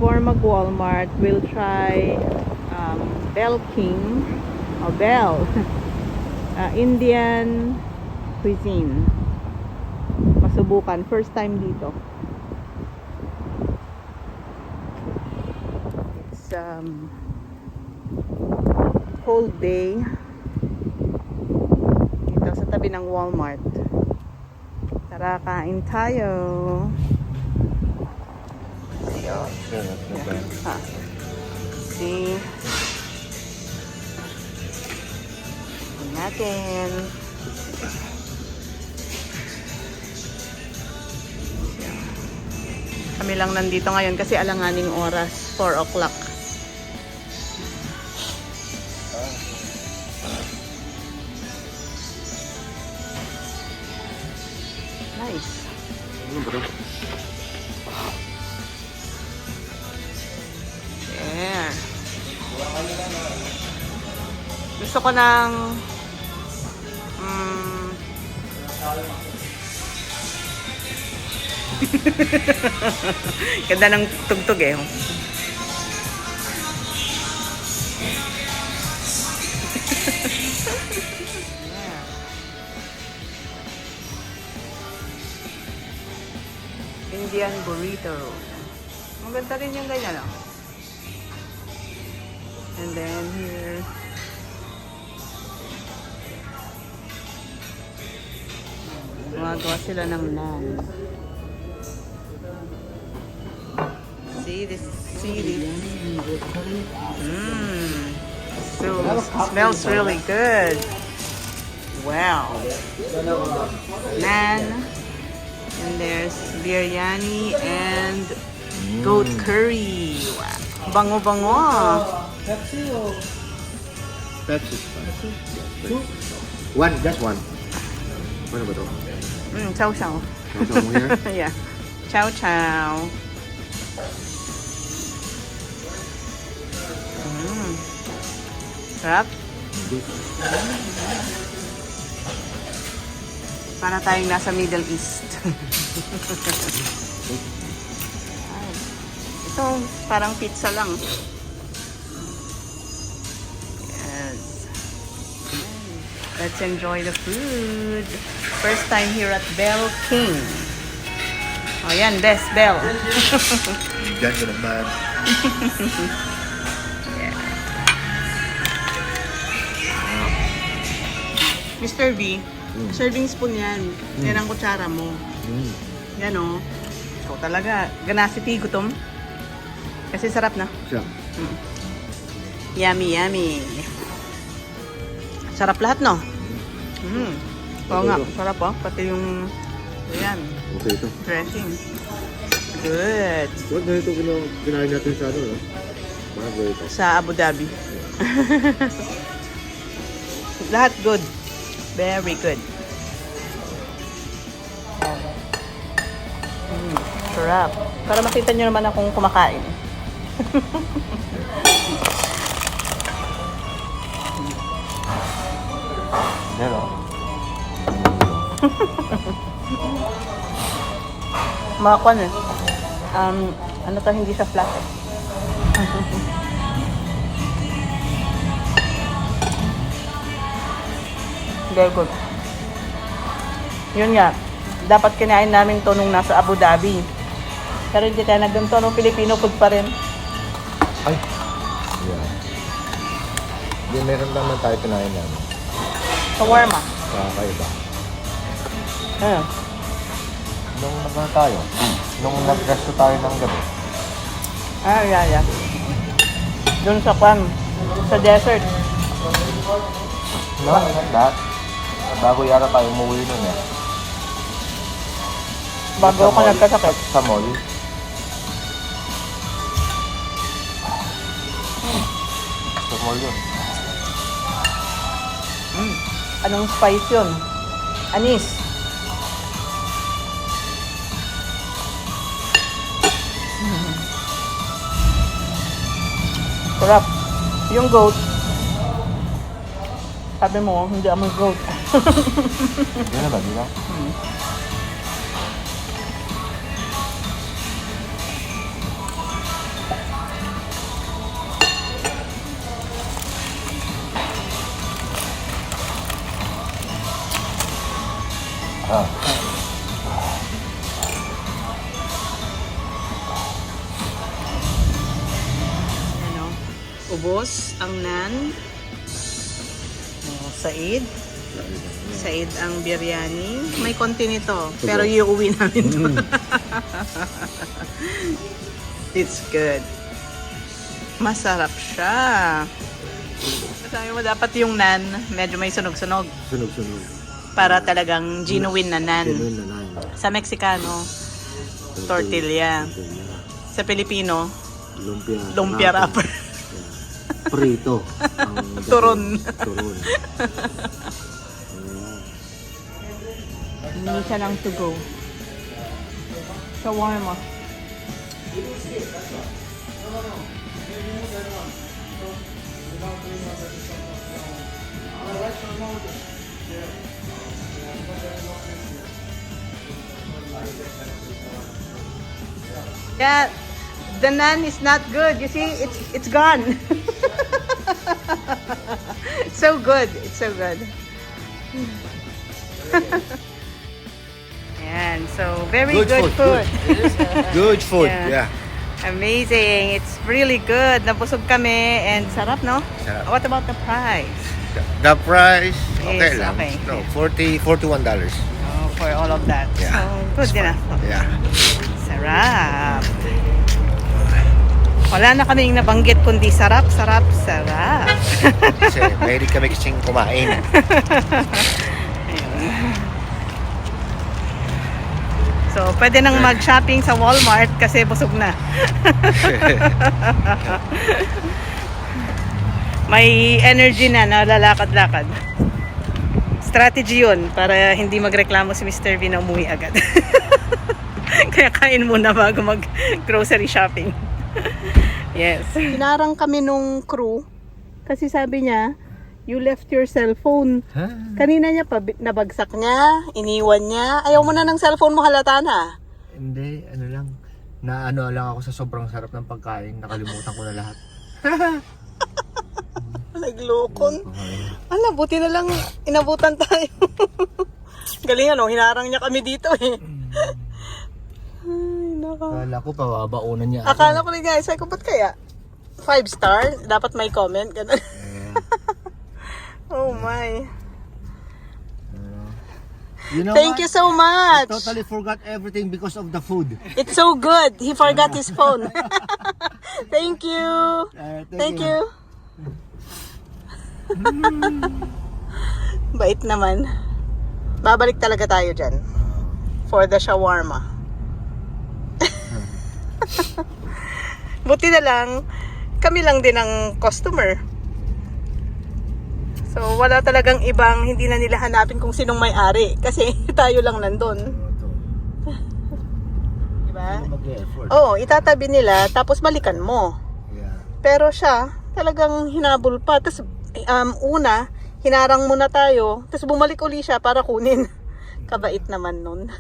before mag-Walmart, we'll try Bell King o Bell Indian cuisine. Masubukan. First time dito. It's whole day dito sa tabi ng Walmart. Tara, kain tayo. Yeah, sure, that's not bad. Ha. See? Tingnan natin. Kami lang nandito ngayon kasi alanganing oras, 4 o'clock. Nice. Yeah. Gusto ko ng ganda ng tugtog eh. Indian burrito. Maganda rin yung ganyan, no? And then here, gumagawa sila ng naan. See this? So smells really good. Wow. Naan. And there's biryani and goat curry. Wow. Bango-bango. Pepsi or? Pepsi's fine. One, just one. Ano ba ito? Chow chow. Chow mo here? Yeah. Chow chow. Sarap. Para tayong nasa Middle East. Ito, parang pizza lang. Yes. Let's enjoy the food. First time here at Bell King. Oh, yan, best Bell. Ganda naman. Mr. V, serving spoon yan. Yan ang kutsara mo. Yan o. Ikaw talaga. Ganasity, gutom. Kasi sarap na. Siya. Yummy, yummy. Sarap lahat, no? Oo nga, sarap oh. Pati yung, ayan, Okay ito. dressing. Good. What na ito kinain natin sa ano, no? Bago ito. Sa Abu Dhabi. Lahat good. Very good. Sarap. Para makita nyo naman akong kumakain. Pero, Makakuan eh. Ano to, hindi siya flat eh. Very good. Yun nga, dapat kinain namin to nung nasa Abu Dhabi. Pero hindi tayo nagganto, no? Filipino food pa rin. ay. Yeah. Hindi, meron naman tayo kinain namin. Shawarma. Kakaiba. Ayun. Nung nagano tayo, nung nag-resto tayo ng gabi. Yeah. Doon sa kwan, sa desert. No, lahat. Bago yata tayo umuwi nun eh. Bago ako nagkasakit. Sa mall. Sa mall yun. Anong spice yun? Anis. Sarap. Yung goat, sabi mo, hindi amoy goat. Yan na ba, di ba? Ah. Ano? Ubos ang nan. Oh, Said. Said ang biryani. May konti nito. Pero iuwi namin to. It's good. Masarap siya. Sabi mo dapat yung nan, medyo may sunog-sunog. Sunog-sunog. Para talagang genuine na nan. Genuine na nan. Sa Meksikano, tortilla. Sa Pilipino, Lumpia. lumpia wrapper. Prito. Ang Turon. Turon. Hindi siya lang to go. Shawarma. Yeah, the naan is not good. You see, it's gone. So good. It's so good. And so very good food. Good food, Yeah. Amazing. It's really good. Nabusog kami and sarap, no? Sarap. What about the price? The price, okay Yes, lang. okay. No, $41. Oh, for all of that. Yeah. So, good enough. Yeah. Sarap. Wala na kaming nabanggit kundi sarap, sarap, sarap. Kasi mahilig kami kasing kumain. So, pwede nang mag-shopping sa Walmart kasi busog na. May energy na, lalakad-lakad. Strategy yun para hindi magreklamo si Mr. V na umuwi agad. Kaya kain muna bago mag-grocery shopping. Yes. Hinarang kami nung crew kasi sabi niya, you left your cellphone. Kanina niya pa, nabagsak niya, iniwan niya. Ayaw mo na ng cellphone mo, halata na. Hindi, ano lang. Naano lang ako sa sobrang sarap ng pagkain. Nakalimutan ko na lahat. Naglukon. Ala, buti na lang inabutan tayo. Galing ano, hinarang niya kami dito eh. Ay, naka. Akala ko pababaunan niya. Akala ko rin guys, ay ko ba't kaya? 5 star? Dapat may comment. Ganun. Oh my. You know Thank you so much. I totally forgot everything because of the food. It's so good. He forgot his phone. Thank you. Thank you. Bait naman. Babalik talaga tayo dyan. For the shawarma. Buti na lang, kami lang din ang customer. So, wala talagang ibang hindi na nila hanapin kung sinong may-ari. Kasi tayo lang nandun. Diba? Oo, itatabi nila, tapos balikan mo. Yeah. Pero siya, talagang hinabol pa. Tapos, una, hinarang muna tayo. Tapos bumalik uli siya para kunin. Kabait naman nun.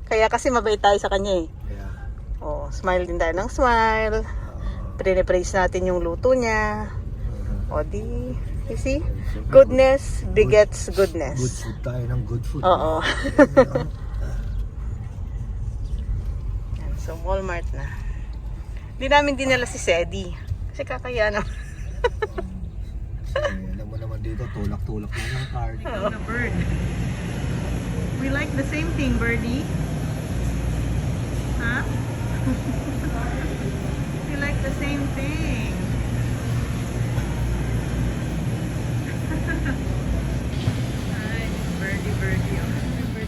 Kaya kasi mabait tayo sa kanya eh. Yeah. Oh, smile din tayo ng smile. Pine-praise natin yung luto niya. O di, you see? Goodness begets Good goodness. food tayo ng good food. Oo. Yan, so, Walmart na. Hindi namin dinala si Sedi. Kasi kakaya na. Alam mo naman dito, tulak-tulak lang ng card. Oh, bird. We like the same thing, birdie. Huh? We like the same thing. Hi, birdie, birdie.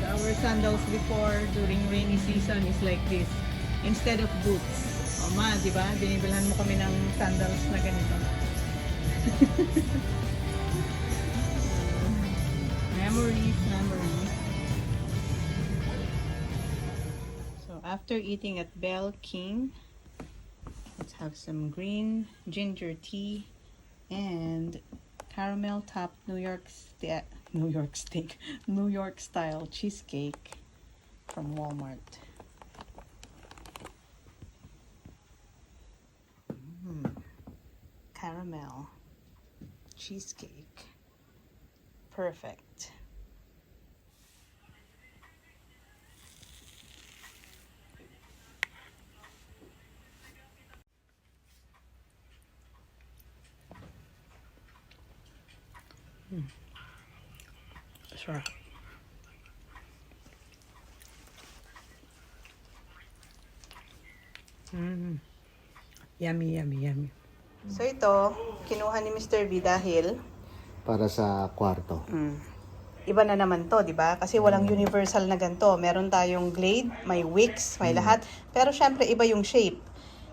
Our sandals before during rainy season is like this. Instead of boots. O ma, di ba? Binibilhan mo kami ng sandals na ganito. Memories, memories. So after eating at Bell King, let's have some green ginger tea and caramel topped New York style cheesecake from Walmart. Caramel cheesecake. Perfect. Sure. Yummy, yummy, yummy. So ito, kinuha ni Mr. V dahil Para sa kwarto. iba na naman to, di ba? Kasi walang universal na ganito. Meron tayong Glade, may wicks, may lahat. Pero syempre, iba yung shape.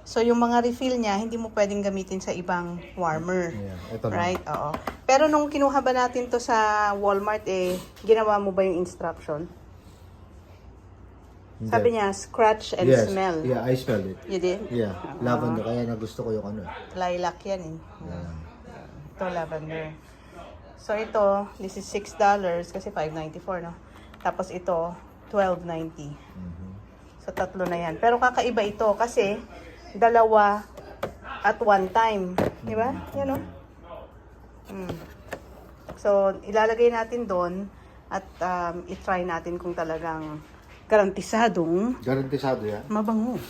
So, yung mga refill niya, hindi mo pwedeng gamitin sa ibang warmer. Yeah, ito na. Right? Oo. Pero nung kinuha ba natin to sa Walmart, ginawa mo ba yung instruction? Sabi niya, scratch and Yes. smell. Yeah, I smelled it. You did? Yeah, lavender. Kaya nagusto ko yung ano. Lilac yan eh. Yeah. Ito, lavender. So, ito, this is $6 kasi $5.94, no? Tapos ito, $12.90. So, tatlo na yan. Pero kakaiba ito kasi dalawa at one time. Di ba? Yan, no? So, ilalagay natin doon at itry natin kung talagang garantisadong Garantisado yan. mabango.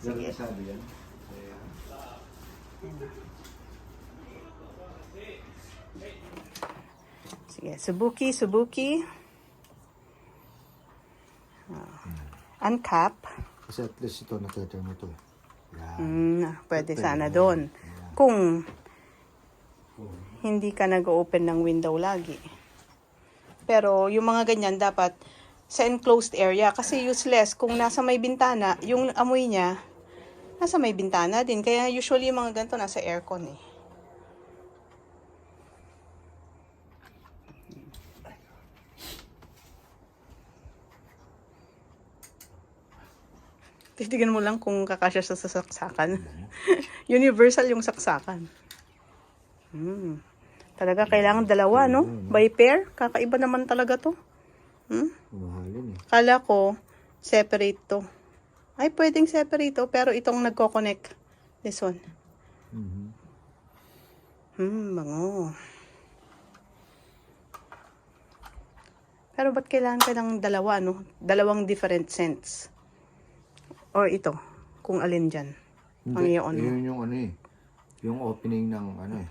Garantisado yan. Sige, Subuki. Uncap. Kasi at least ito nakita mo ito. Yan. Pwede sana doon. Kung hindi ka nag-open ng window lagi. Pero yung mga ganyan dapat sa enclosed area kasi useless kung nasa may bintana, yung amoy niya nasa may bintana din. Kaya usually yung mga ganito nasa aircon eh. Titigan mo lang kung kakasya sa saksakan. Universal yung saksakan. Talaga kailangan dalawa, no? By pair. Kakaiba naman talaga to. Mahalin eh. Kala ko, separate to. Ay, pwedeng separate to, pero itong nagko-connect. This one. Bango. Pero ba't kailangan ka ng dalawa, no? Dalawang different scents. Or ito, kung alin dyan. Ang Hindi, i-on mo. yun yung ano eh. Yung opening ng ano eh.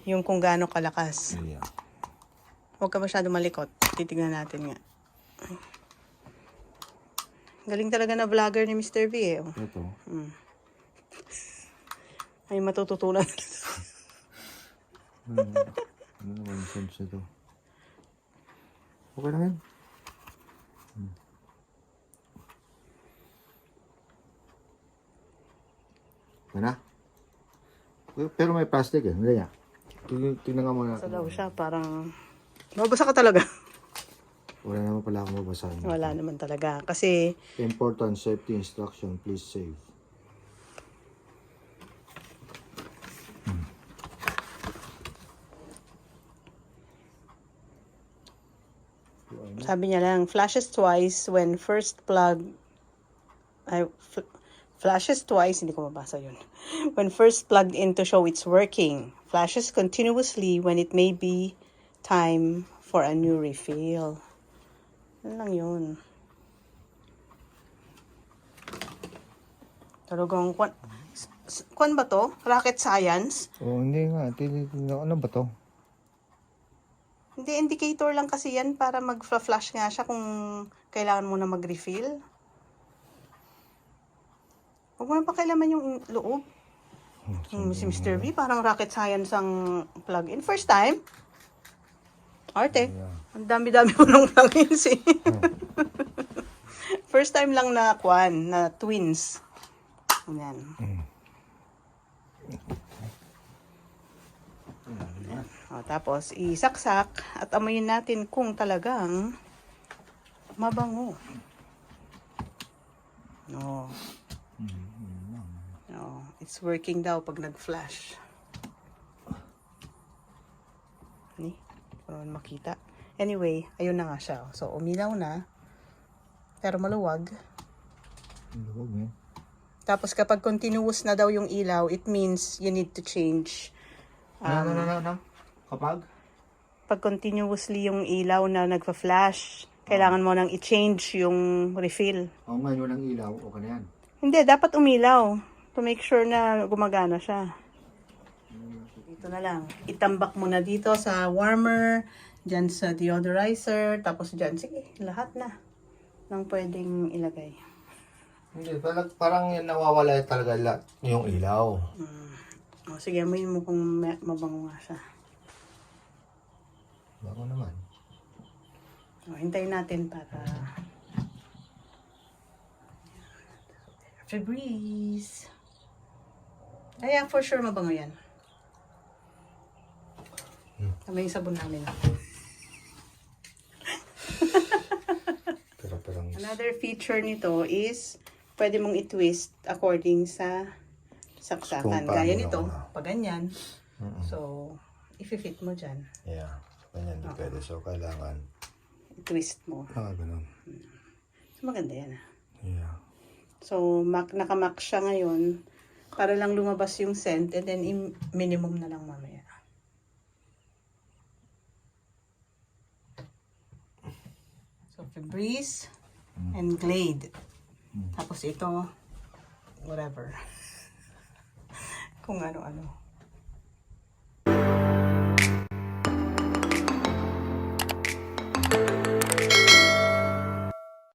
Yung kung gaano kalakas. Yeah. Huwag ka masyado malikot. Titignan natin nga. Galing talaga na vlogger ni Mr. V eh. Ito. Ay matututunan. Ano naman yung sense nito? Okay lang yan. Ano? Pero may plastic eh. Hindi niya. Tingnan nga muna. Sa daw siya, parang... Mabasa ka talaga. Wala naman pala akong mabasahin. Wala naman talaga. Kasi, Important safety instruction. Please save. sabi niya lang, flashes twice when first plug... Ay, flashes twice, hindi ko mabasa yun. When first plugged in to show it's working. Flashes continuously when it may be time for a new refill. Ano lang yun. Talagang, kwan ba to? Rocket science? Oh, hindi nga. Ano ba to? Hindi, indicator lang kasi yan para mag-flash nga siya kung kailangan mo na mag-refill. Huwag mo na pa kailaman yung loob. Si Mr. V, parang rocket science ang plug-in. First time? Arte. Ang dami-dami mo ng plug-ins eh. First time lang na kwan, na twins. Ayan. O, tapos, isaksak at amoyin natin kung talagang mabango. No. No, it's working daw pag nag-flash. Ni, makita. Anyway, ayun na nga siya. So, umilaw na. Pero maluwag. Luwag eh. Tapos kapag continuous na daw yung ilaw, it means you need to change. No. Kapag? Pag continuously yung ilaw na nagpa-flash, kailangan mo nang i-change yung refill. Oo nga, yun ang ilaw. Okay na yan. Hindi, dapat umilaw. To make sure na gumagana siya. Dito na lang. Itambak mo na dito sa warmer, dyan sa deodorizer, tapos dyan. Sige, lahat na nang pwedeng ilagay. Hindi, parang yan nawawala talaga yung ilaw. O, sige, amoy mo kung mabango nga siya. Bago naman. O, hintayin natin para... Febreze. Ay, for sure mabango yan. Tama yung sabon namin. Another feature nito is pwede mong i-twist according sa saksakan. Gaya nito, pag ganyan. So, i-fit mo dyan. Yeah. Ganyan din pwede. So, kailangan I-twist mo. ganun. So, maganda yan. Yeah. So, nakamak siya ngayon para lang lumabas yung scent and then minimum na lang mamaya. So, Febreze and Glade. Tapos ito, whatever. Kung ano-ano.